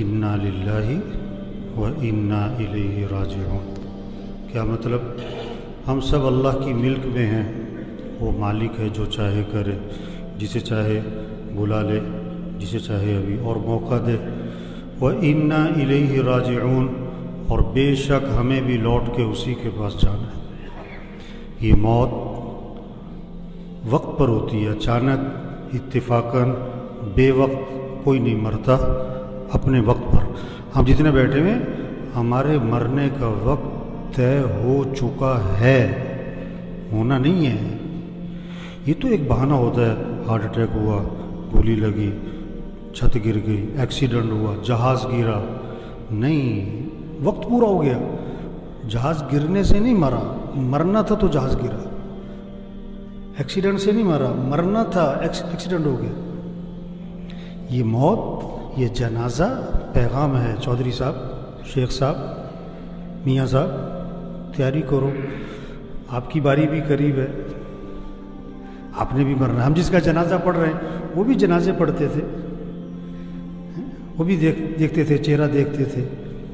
انا للہ و انا الیہ راجعون۔ کیا مطلب؟ ہم سب اللہ کی ملک میں ہیں، وہ مالک ہے جو چاہے کرے، جسے چاہے بلا لے، جسے چاہے ابھی اور موقع دے۔ وَإِنَّا إِلَيْهِ رَاجِعُونَ، اور بے شک ہمیں بھی لوٹ کے اسی کے پاس جانا ہے۔ یہ موت وقت پر ہوتی ہے، اچانک، اتفاقاً، بے وقت کوئی نہیں مرتا، اپنے وقت پر۔ ہم جتنے بیٹھے ہوئے ہمارے مرنے کا وقت طے ہو چکا ہے، ہونا نہیں ہے۔ یہ تو ایک بہانہ ہوتا ہے، ہارٹ اٹیک ہوا، گولی لگی، چھت گر گئی، ایکسیڈنٹ ہوا، جہاز گرا، نہیں، وقت پورا ہو گیا۔ جہاز گرنے سے نہیں مرا، مرنا تھا تو جہاز گرا۔ ایکسیڈنٹ سے نہیں مرا، مرنا تھا، ایکسیڈنٹ ہو گیا۔ یہ موت، یہ جنازہ پیغام ہے۔ چودھری صاحب، شیخ صاحب، میاں صاحب، تیاری کرو، آپ کی باری بھی قریب ہے، آپ نے بھی مرنا۔ ہم جس کا جنازہ پڑھ رہے ہیں وہ بھی جنازے پڑھتے تھے، وہ بھی دیکھتے تھے، چہرہ دیکھتے تھے،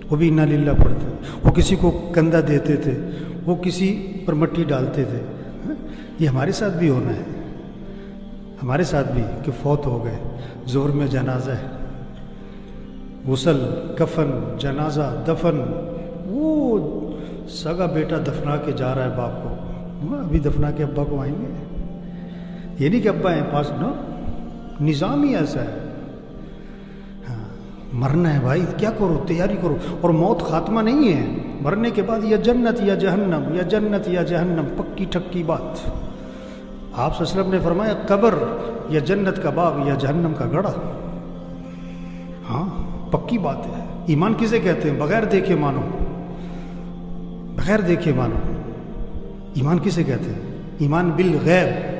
وہ بھی انا للہ پڑھتے تھے، وہ کسی کو کندھا دیتے تھے، وہ کسی پر مٹی ڈالتے تھے۔ یہ ہمارے ساتھ بھی ہونا ہے، ہمارے ساتھ بھی کہ فوت ہو گئے، ظہر میں جنازہ ہے، غسل، کفن، جنازہ، دفن۔ وہ سگا بیٹا دفنا کے جا رہا ہے باپ کو، ابھی دفنا کے ابا کو آئیں گے۔ یہ نہیں کہ ابا ہیں پاس، نو، نظام ہی ایسا ہے۔ ہاں، مرنا ہے بھائی، کیا کرو، تیاری کرو۔ اور موت خاتمہ نہیں ہے، مرنے کے بعد یا جنت یا جہنم، یا جنت یا جہنم، پکی ٹھکی بات۔ آپ صلی اللہ علیہ وسلم نے فرمایا قبر یا جنت کا باغ یا جہنم کا گڑھا۔ ہاں، پکی بات ہے۔ ایمان کسے کہتے ہیں؟ بغیر دیکھے مانو، بغیر دیکھے مانو۔ ایمان کسے کہتے ہیں؟ ایمان بالغیب۔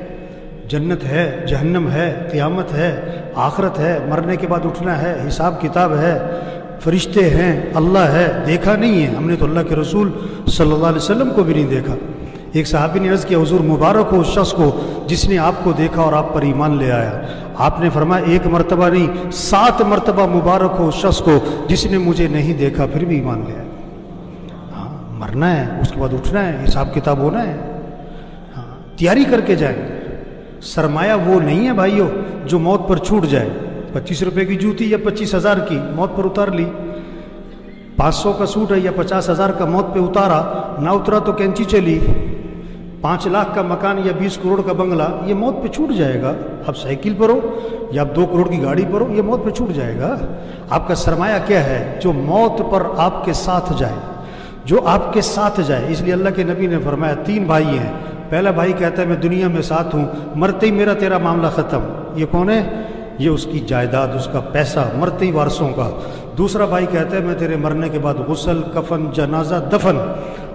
جنت ہے، جہنم ہے، قیامت ہے، آخرت ہے، مرنے کے بعد اٹھنا ہے، حساب کتاب ہے، فرشتے ہیں، اللہ ہے۔ دیکھا نہیں ہے ہم نے تو اللہ کے رسول صلی اللہ علیہ وسلم کو بھی نہیں دیکھا۔ ایک صحابی نے عرض کیا حضور مبارک ہو اس شخص کو جس نے آپ کو دیکھا اور آپ پر ایمان لے آیا۔ آپ نے فرمایا ایک مرتبہ نہیں، 7 مرتبہ مبارک ہو اس شخص کو جس نے مجھے نہیں دیکھا پھر بھی ایمان لے آیا۔ ہاں، مرنا ہے، اس کے بعد اٹھنا ہے، حساب کتاب ہونا ہے۔ ہاں، تیاری کر کے جائیں۔ سرمایہ وہ نہیں ہے بھائیو جو موت پر چھوٹ جائے۔ 25 روپے کی جوتی یا 25,000 کی موت پر اتار لی، 500 کا سوٹ ہے یا 50,000 کا موت پہ اتارا، نہ اترا تو کینچی چلی۔ 5 لاکھ کا مکان یا 20 کروڑ کا بنگلہ، یہ موت پہ چھوٹ جائے گا۔ اب سائیکل پر ہو یا آپ 2 کروڑ کی گاڑی پر ہو، یہ موت پہ چھوٹ جائے گا۔ آپ کا سرمایہ کیا ہے؟ جو موت پر آپ کے ساتھ جائے، جو آپ کے ساتھ جائے۔ اس لیے اللہ کے نبی نے فرمایا 3 بھائی ہیں۔ پہلا بھائی کہتا ہے میں دنیا میں ساتھ ہوں، مرتے ہی میرا تیرا معاملہ ختم۔ یہ کون ہے؟ یہ اس کی جائیداد، اس کا پیسہ، مرتے ہی وارثوں کا۔ دوسرا بھائی کہتا ہے میں تیرے مرنے کے بعد غسل، کفن، جنازہ، دفن،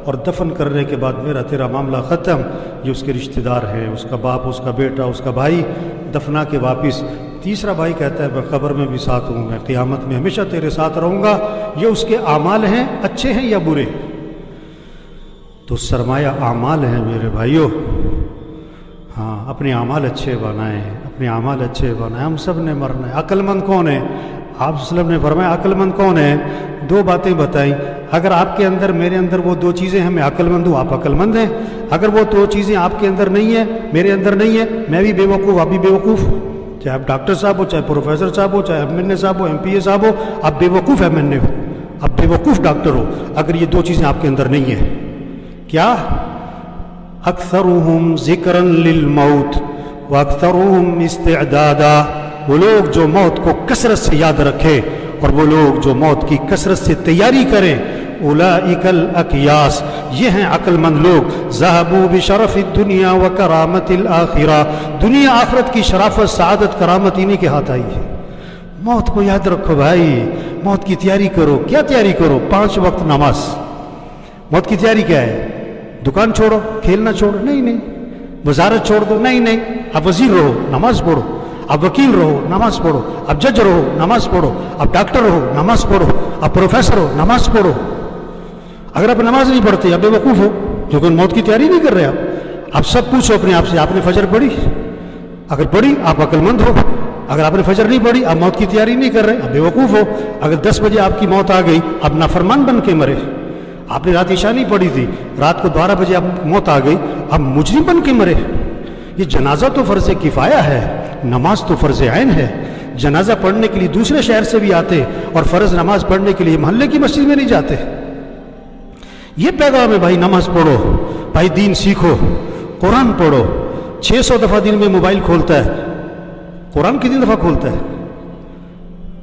اور دفن کرنے کے بعد میرا تیرا معاملہ ختم۔ یہ اس کے رشتہ دار ہیں، اس کا باپ، اس کا بیٹا، اس کا بھائی، دفنا کے واپس۔ تیسرا بھائی کہتا ہے میں قبر میں بھی ساتھ ہوں، میں قیامت میں ہمیشہ تیرے ساتھ رہوں گا۔ یہ اس کے اعمال ہیں، اچھے ہیں یا برے؟ تو سرمایہ اعمال ہیں میرے بھائیوں۔ ہاں، اپنے اعمال اچھے بنائیں، اپنے اعمال اچھے بنائیں۔ ہم سب نے مرنا ہے۔ عقل مند کون ہے؟ آپ صلی اللہ علیہ وسلم نے فرمایا عقل مند کون ہے؟ 2 باتیں بتائیں۔ اگر آپ کے اندر، میرے اندر وہ 2 چیزیں ہیں، میں عقل مند ہوں، آپ عقل مند ہیں۔ اگر وہ 2 چیزیں آپ کے اندر نہیں ہیں، میرے اندر نہیں ہے، میں بھی بے وقوف، آپ بھی بے وقوف۔ چاہے آپ ڈاکٹر صاحب ہو، چاہے پروفیسر صاحب ہو، چاہے MNA صاحب ہو، MPA صاحب ہو، آپ بے وقوف MNA ہو، آپ بے وقوف ڈاکٹر ہو اگر یہ 2 چیزیں آپ کے اندر نہیں ہیں۔ کیا؟ اکثرهم ذکرا للموت واکثرهم استعدادا، وہ لوگ جو موت کو کثرت سے یاد رکھے اور وہ لوگ جو موت کی کثرت سے تیاری کریں۔ اولئک الاکیاس، یہ ہیں عقل مند لوگ۔ ذهبوا بشرف الدنیا وکرامت الآخرہ، دنیا آخرت کی شرافت، سعادت، کرامت انہی کے ہاتھ آئی ہے۔ موت کو یاد رکھو بھائی، موت کی تیاری کرو۔ کیا تیاری کرو؟ 5 وقت نماز۔ موت کی تیاری کیا ہے؟ دکان چھوڑو، کھیلنا چھوڑو، نہیں، وزارت چھوڑ دو، نہیں، اب وزیر رہو، نماز پڑھو۔ اب وکیل رہو، نماز پڑھو۔ اب جج رہو، نماز پڑھو۔ اب ڈاکٹر رہو، نماز پڑھو۔ اب پروفیسر ہو، نماز پڑھو۔ اگر آپ نماز نہیں پڑھتے اب بے وقوف ہو، کیونکہ موت کی تیاری نہیں کر رہے آپ۔ اب سب پوچھو اپنے آپ سے، آپ نے فجر پڑھی؟ اگر پڑھی آپ عقل مند ہو، اگر آپ نے فجر نہیں پڑھی، آپ موت کی تیاری نہیں کر رہے، آپ بیوقوف ہو۔ اگر 10 بجے آپ کی موت آ گئی، اب نافرمان بن کے مرے۔ آپ نے رات عشاء نہیں پڑھی تھی، رات کو 12 بجے آپ موت آ گئی، اب مجرم بن کے مرے۔ یہ جنازہ تو فرض کفایہ ہے، نماز تو فرض عین ہے۔ جنازہ پڑھنے کے لیے دوسرے شہر سے بھی آتے اور فرض نماز پڑھنے کے لیے محلے کی مسجد میں نہیں جاتے۔ یہ پیغام ہے بھائی، نماز پڑھو بھائی، دین سیکھو، قرآن پڑھو۔ 600 دفعہ دن میں موبائل کھولتا ہے، قرآن کتنی دفعہ کھولتا ہے؟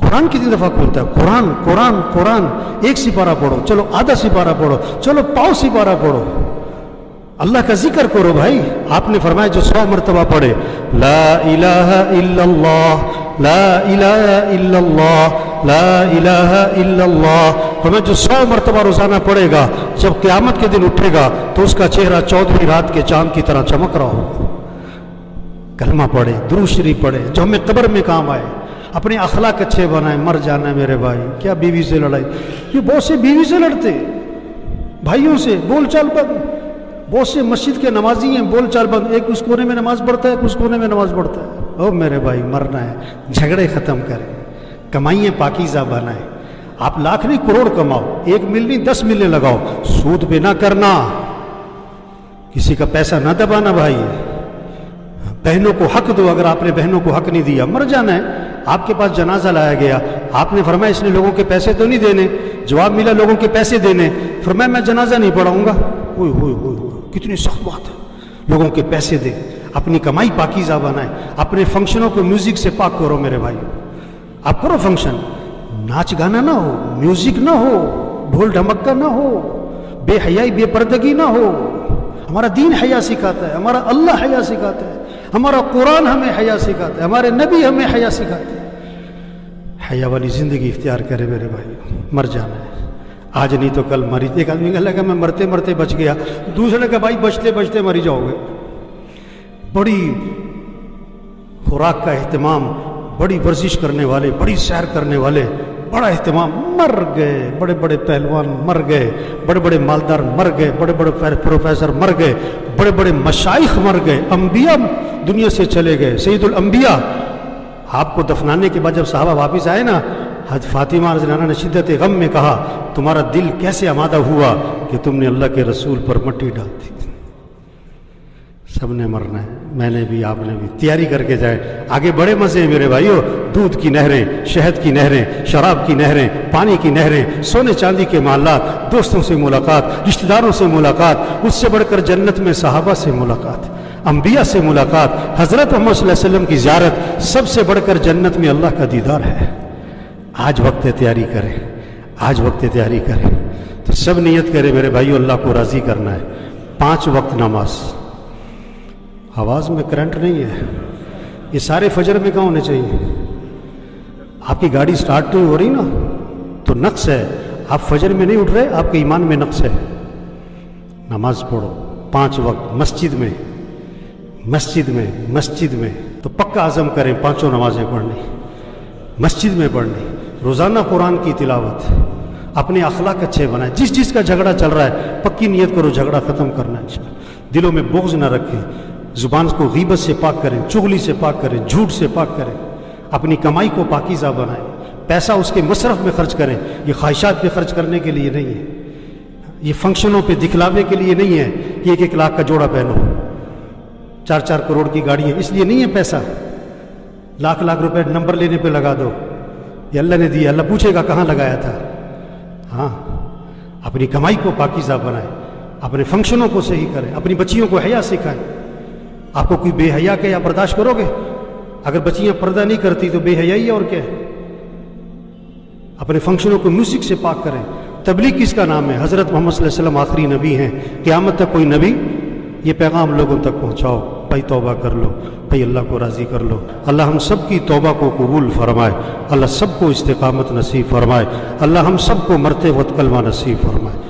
قرآن کتنی دفعہ کھولتا ہے؟ قرآن قرآن قرآن۔ ایک سپارہ پڑھو، چلو آدھا سپارہ پڑھو، چلو پاؤ سپارہ پڑھو، اللہ کا ذکر کرو بھائی۔ آپ نے فرمایا جو 100 مرتبہ پڑھے لا الہ الا اللہ لا الہ الا اللہ لا الہ الا اللہ، فرمایا جو 100 مرتبہ روزانہ پڑھے گا، جب قیامت کے دن اٹھے گا تو اس کا چہرہ 14ویں رات کے چاند کی طرح چمک رہا ہوگا۔ کلمہ پڑھے، درود شریف پڑھے، جو ہمیں قبر میں کام آئے، اپنے اخلاق اچھے بنائیں۔ مر جانا ہے میرے بھائی، کیا بیوی سے لڑائی؟ یہ بہت سے بیوی سے لڑتے، بھائیوں سے بول چال بند، بہت سے مسجد کے نمازی ہیں بول چال بند، ایک اس کونے میں نماز پڑھتا ہے، ایک اس کونے میں نماز پڑھتا ہے۔ او میرے بھائی، مرنا ہے، جھگڑے ختم کریں، کمائیاں پاکیزہ بنائیں۔ آپ لاکھ نہیں کروڑ کماؤ، 1 مل نہیں 10 ملیں لگاؤ، سود پہ نہ کرنا، کسی کا پیسہ نہ دبانا بھائی۔ بہنوں کو حق دو، اگر آپ نے بہنوں کو حق نہیں دیا، مر جانا ہے۔ آپ کے پاس جنازہ لایا گیا، آپ نے فرمایا اس نے لوگوں کے پیسے تو نہیں دینے، جواب ملا لوگوں کے پیسے دینے، فرمایا میں جنازہ نہیں پڑھاؤں گا۔ ہوئے ہوئے ہوئے ہوئے، کتنی سخت بات ہے، لوگوں کے پیسے دے، اپنی کمائی پاکیزہ بنائیں، اپنے فنکشنوں کو میوزک سے پاک کرو میرے بھائی۔ آپ کرو فنکشن، ناچ گانا نہ ہو، میوزک نہ ہو، ڈھول ڈھمکا نہ ہو، بے حیائی بے پردگی نہ ہو۔ ہمارا دین حیا سکھاتا ہے، ہمارا اللہ حیا سکھاتا ہے، ہمارا قرآن ہمیں حیا سکھاتا ہے، ہمارے نبی ہمیں حیا سکھاتے ہیں۔ حیا والی زندگی اختیار کرے میرے بھائی، مر جانا ہے، آج نہیں تو کل مری۔ ایک آدمی کہا لگا میں مرتے مرتے بچ گیا، دوسرے نے کہا بھائی بچتے بچتے مری جاؤ گے۔ بڑی خوراک کا اہتمام، بڑی ورزش کرنے والے، بڑی سیر کرنے والے، بڑا اہتمام، مر گئے۔ بڑے بڑے پہلوان مر گئے، بڑے بڑے مالدار مر گئے، بڑے بڑے پروفیسر مر گئے، بڑے بڑے مشائخ مر گئے، انبیاء دنیا سے چلے گئے، سید الانبیاء۔ آپ کو دفنانے کے بعد جب صحابہ واپس آئے نا، حضرت فاطمہ رضی اللہ عنہا نے شدت غم میں کہا تمہارا دل کیسے آمادہ ہوا کہ تم نے اللہ کے رسول پر مٹی ڈال دی۔ سب نے مرنا ہے، میں نے بھی، آپ نے بھی، تیاری کر کے جائیں۔ آگے بڑے مزے ہیں میرے بھائیو، دودھ کی نہریں، شہد کی نہریں، شراب کی نہریں، پانی کی نہریں، سونے چاندی کے محلات، دوستوں سے ملاقات، رشتہ داروں سے ملاقات، اس سے بڑھ کر جنت میں صحابہ سے ملاقات، انبیاء سے ملاقات، حضرت محمد صلی اللہ علیہ وسلم کی زیارت، سب سے بڑھ کر جنت میں اللہ کا دیدار ہے۔ آج وقت تیاری کریں، آج وقت تیاری کریں۔ تو سب نیت کرے میرے بھائیو، اللہ کو راضی کرنا ہے۔ 5 وقت نماز۔ آواز میں کرنٹ نہیں ہے، یہ سارے فجر میں کہاں ہونے چاہیے؟ آپ کی گاڑی سٹارٹ نہیں ہو رہی نا تو نقص ہے، آپ فجر میں نہیں اٹھ رہے، آپ کے ایمان میں نقص ہے۔ نماز پڑھو 5 وقت، مسجد میں، مسجد میں، مسجد میں۔ تو پکا عزم کریں 5 نمازیں پڑھنی، مسجد میں پڑھنی، روزانہ قرآن کی تلاوت، اپنے اخلاق اچھے بنائیں۔ جس جس کا جھگڑا چل رہا ہے پکی نیت کرو جھگڑا ختم کرنا ہے، دلوں میں بغض نہ رکھیں، زبان کو غیبت سے پاک کریں، چغلی سے پاک کریں، جھوٹ سے پاک کریں، اپنی کمائی کو پاکیزہ بنائیں، پیسہ اس کے مصرف میں خرچ کریں۔ یہ خواہشات پہ خرچ کرنے کے لیے نہیں ہے، یہ فنکشنوں پہ دکھلاوے کے لیے نہیں ہے کہ 1-1 لاکھ کا جوڑا پہنو، 4-4 کروڑ کی گاڑی ہے، اس لیے نہیں ہے پیسہ۔ لاکھ لاکھ روپے نمبر لینے پہ لگا دو، یہ اللہ نے دیا، اللہ پوچھے گا کہاں لگایا تھا۔ ہاں، اپنی کمائی کو پاکیزہ بنائیں، اپنے فنکشنوں کو صحیح کریں، اپنی بچیوں کو حیا سکھائیں۔ آپ کو کوئی بے حیا کہ یا برداشت کرو گے؟ اگر بچیاں پردہ نہیں کرتی تو بے حیائی ہے اور کیا ہے؟ اپنے فنکشنوں کو میوزک سے پاک کریں۔ تبلیغ کس کا نام ہے؟ حضرت محمد صلی اللہ علیہ وسلم آخری نبی ہیں، قیامت تک کوئی نبی یہ پیغام لوگوں تک پہنچاؤ۔ بھائی توبہ کر لو، بھائی اللہ کو راضی کر لو۔ اللہ ہم سب کی توبہ کو قبول فرمائے، اللہ سب کو استقامت نصیب فرمائے، اللہ ہم سب کو مرتے وقت کلمہ نصیب فرمائے۔